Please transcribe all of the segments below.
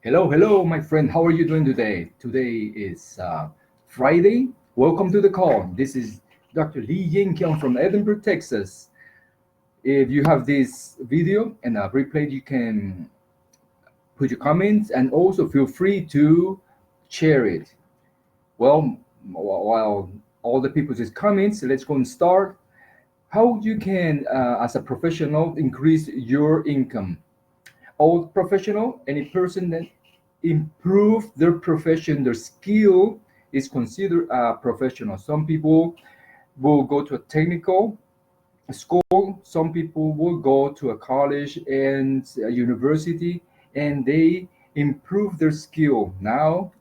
Hello, hello, my friend. How are you doing today? Today is Friday. Welcome to the call. This is Dr. Lee Yin Kyung from Edinburgh, Texas. If you have this video and a replay, you can put your comments and also feel free to share it. Well, while all the people just comments, let's go and start. How you can, as a professional, increase your income? All professional, any person that improve their profession, their skill is considered a professional. Some people will go to a technical school, some people will go to a college and a university, and they improve their skill. Now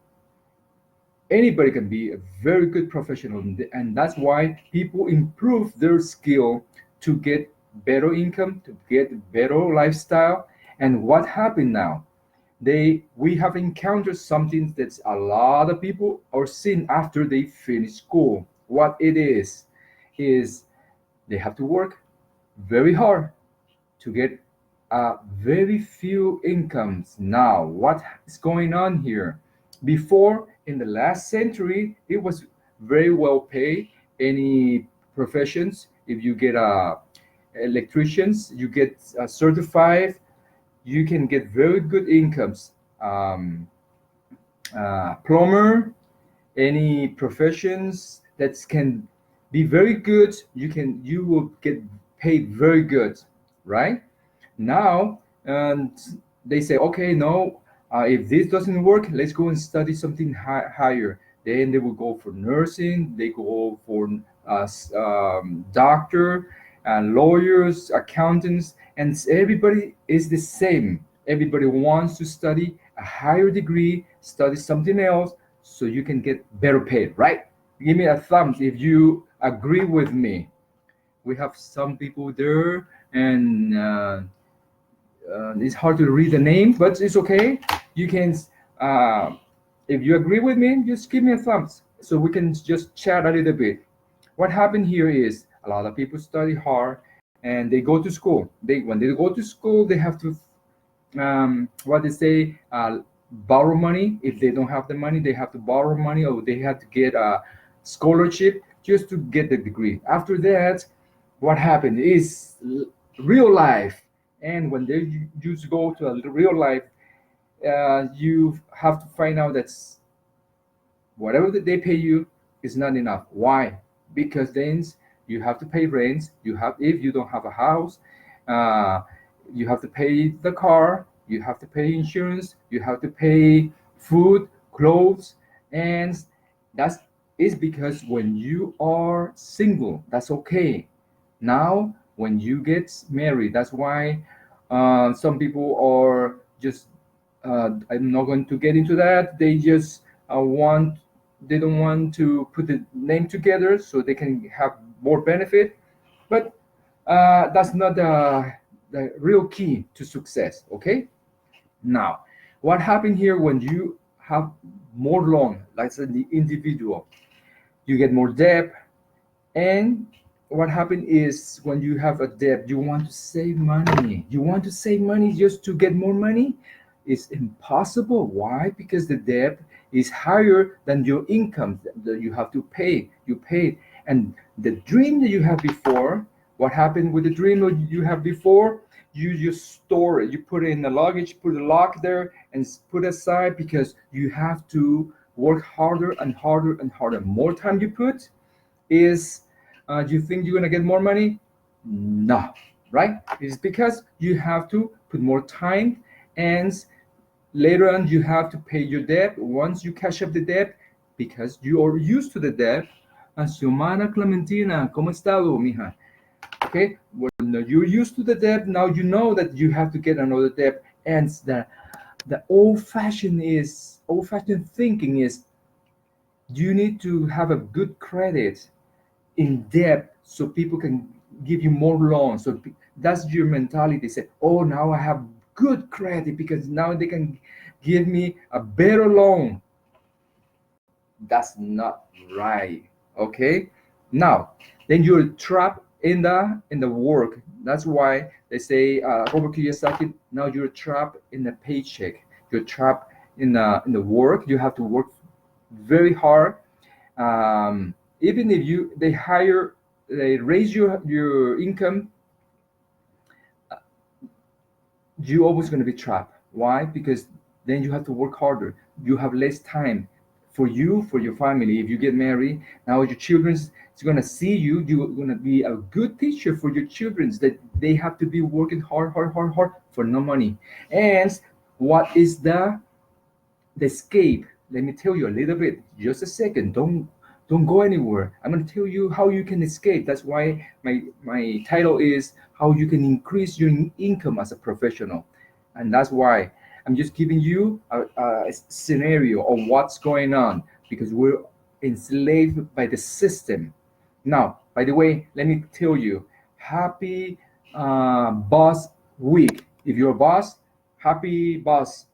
anybody can be a very good professional, and that's why people improve their skill to get better income, to get better lifestyle. And what happened now, they we have encountered something that a lot of people are seeing after they finish school. What it is they have to work very hard to get very few incomes. Now what is going on here? Before, in the last century, it was very well paid. Any professions, if you get electricians, you get certified, you can get very good incomes. Plumber, any professions that can be very good, you will get paid very good, right? Now, and they say, okay, no, if this doesn't work, let's go and study something higher. Then they will go for nursing, they go for doctor, lawyers, accountants, and everybody is the same. Everybody wants to study a higher degree, study something else, so you can get better paid, right? Give me a thumbs if you agree with me. We have some people there, and it's hard to read the name, but it's okay. You can, uh, if you agree with me, just give me a thumbs so we can just chat a little bit. What happened here is a lot of people study hard and they go to school. When they go to school, they have to what they say, borrow money. If they don't have the money, they have to borrow money, or they have to get a scholarship just to get the degree. After that, what happened is real life. And when they just go to a real life, you have to find out that whatever that they pay you is not enough. Why? Because then you have to pay rent. You have, if you don't have a house, uh, you have to pay the car. You have to pay insurance. You have to pay food, clothes, and that's is because when you are single, that's okay. Now, when you get married, that's why some people are just. I'm not going to get into that. They just they don't want to put the name together so they can have more benefit. But that's not the real key to success. Okay. Now, what happened here when you have more loan, like the individual, you get more debt, and what happened is when you have a debt, you want to save money. You want to save money just to get more money. It's impossible. Why? Because the debt is higher than your income that you have to pay. You paid, and the dream that you had before. What happened with the dream that you have before? You just store it. You put it in the luggage, put a lock there, and put aside because you have to work harder and harder and harder. More time you put, is do you think you're gonna get more money? No, right? It's because you have to put more time, and later on you have to pay your debt. Once you cash up the debt, because you are used to the debt. Xiomara Clementina, ¿cómo estado, mija? Okay, when you're used to the debt, now you know that you have to get another debt, and the old-fashioned thinking is you need to have a good credit in debt so people can give you more loans. So that's your mentality. Say, oh, now I have good credit because now they can give me a better loan. That's not right. Okay. Now, then you're trapped in the work. That's why they say Robert Kiyosaki. Now you're trapped in the paycheck. You're trapped in the work. You have to work very hard. Even if they raise your income, you're always going to be trapped. Why? Because then you have to work harder. You have less time for you, for your family. If you get married, now your children's is going to see you. You're going to be a good teacher for your children's, that they have to be working hard, hard, hard, hard for no money. And what is the escape? Let me tell you a little bit. Just a second. Don't go anywhere. I'm going to tell you how you can escape. That's why my title is how you can increase your income as a professional. And that's why I'm just giving you a scenario of what's going on, because we're enslaved by the system. Now, by the way, let me tell you, happy boss week. If you're a boss, happy boss.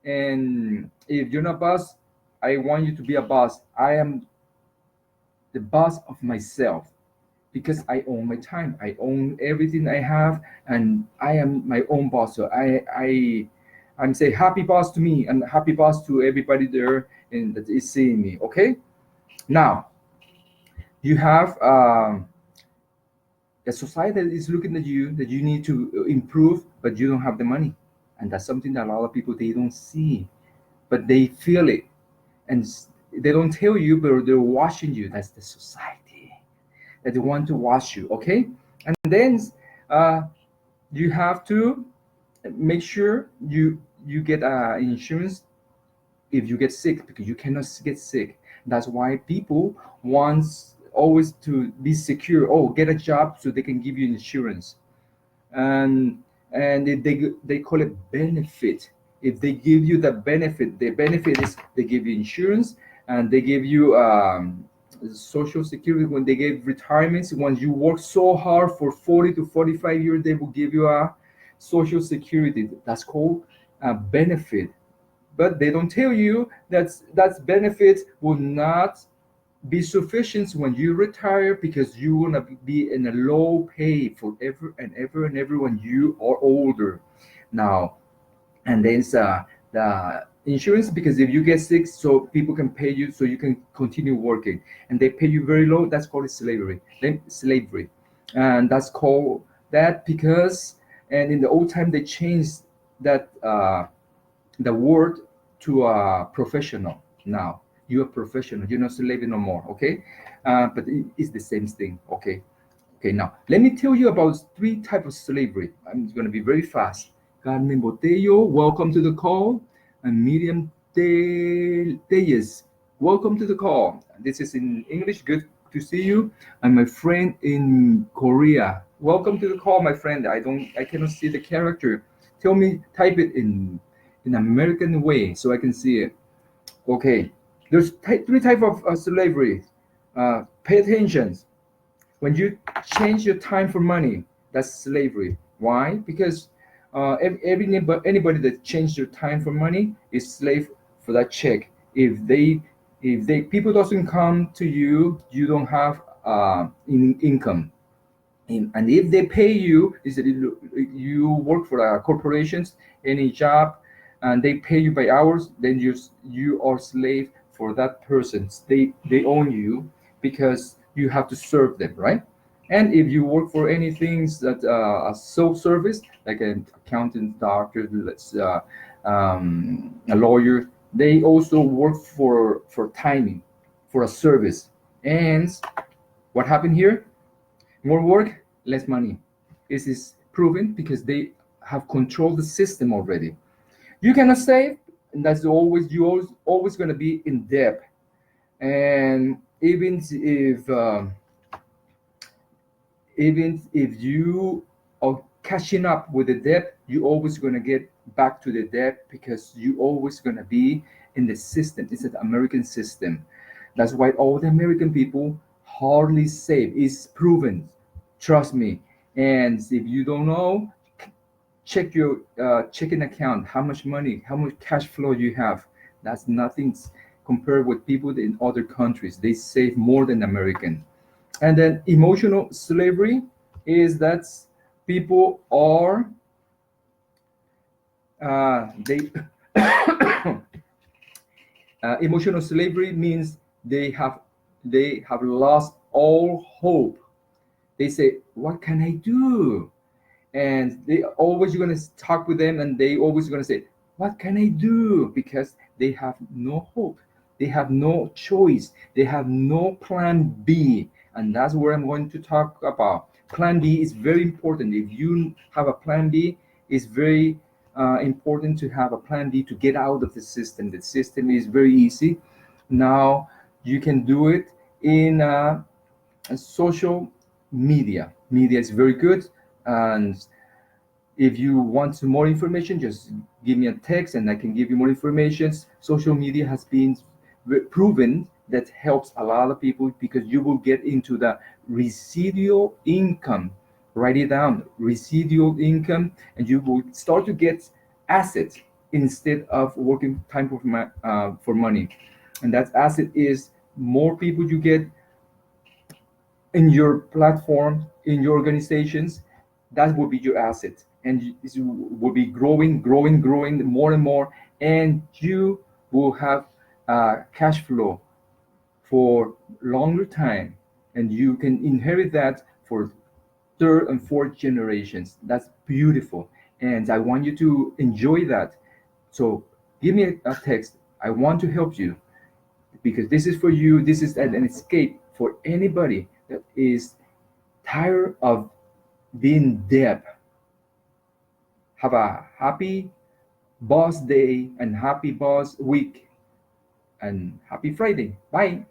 And if you're not boss, I want you to be a boss. I am the boss of myself, because I own my time. I own everything I have, and I am my own boss. So I'm say happy boss to me and happy boss to everybody there and that is seeing me. Okay. Now you have a society that is looking at you, that you need to improve, but you don't have the money, and that's something that a lot of people they don't see, but they feel it, and they don't tell you, but they're watching you. That's the society that they want to watch you. Okay. And then uh, you have to make sure you get insurance if you get sick, because you cannot get sick. That's why people wants always to be secure. Oh, get a job so they can give you insurance. And they call it benefit. If they give you the benefit, the benefit is they give you insurance, and they give you social security. When they give retirements, when you work so hard for 40 to 45 years, they will give you a social security. That's called a benefit. But they don't tell you that benefit will not be sufficient when you retire, because you want to be in a low pay forever and ever and ever when you are older. Now, and then the insurance, because if you get sick, so people can pay you so you can continue working, and they pay you very low. That's called slavery. And that's called that because, and in the old time they changed that the word to a professional. Now you're a professional, you're not slave no more. Okay. But it's the same thing. Okay. Okay, now let me tell you about three types of slavery. I'm going to be very fast. Carmen Botello, welcome to the call. And Miriam Telles, welcome to the call. This is in English. Good to see you. And my friend in Korea, welcome to the call, my friend. I cannot see the character. Tell me, type it in American way so I can see it. Okay, there's three types of slavery. Pay attention. When you change your time for money, that's slavery. Why? Because anybody that changes their time for money is slave for that check. If they people doesn't come to you, you don't have income. And if they pay you, is that you work for corporations, any job, and they pay you by hours, then you are slave for that person. They own you because you have to serve them, right? And if you work for anything that a self-service, like an accountant, doctor, a lawyer, they also work for timing, for a service. And what happened here? More work, less money. This is proven because they have controlled the system already. You cannot save, and that's always going to be in debt. And even if you are catching up with the debt, you always going to get back to the debt because you always going to be in the system. It's an American system. That's why all the American people hardly save. It's proven. Trust me. And if you don't know, check your checking account, how much money, how much cash flow you have. That's nothing compared with people in other countries. They save more than American. And then emotional slavery is that people are they Emotional slavery means they have lost all hope. They say, "What can I do?" And they always going to talk with them, and they always going to say, "What can I do?" Because they have no hope, they have no choice, they have no plan B. And that's what I'm going to talk about. Plan B is very important. If you have a plan B, it's very important to have a plan B to get out of the system. The system is very easy. Now you can do it in social media. Media is very good. And if you want some more information, just give me a text and I can give you more information. Social media has been proven that helps a lot of people because you will get into the residual income. Write it down, residual income, and you will start to get assets instead of working time for money. And that asset is more people you get in your platform, in your organizations. That will be your asset, and it will be growing, growing, growing more and more, and you will have cash flow for longer time, and you can inherit that for third and fourth generations. That's beautiful, and I want you to enjoy that. So give me a text. I want to help you because this is for you. This is an escape for anybody that is tired of being dead. Have a happy boss day and happy boss week and happy Friday. Bye.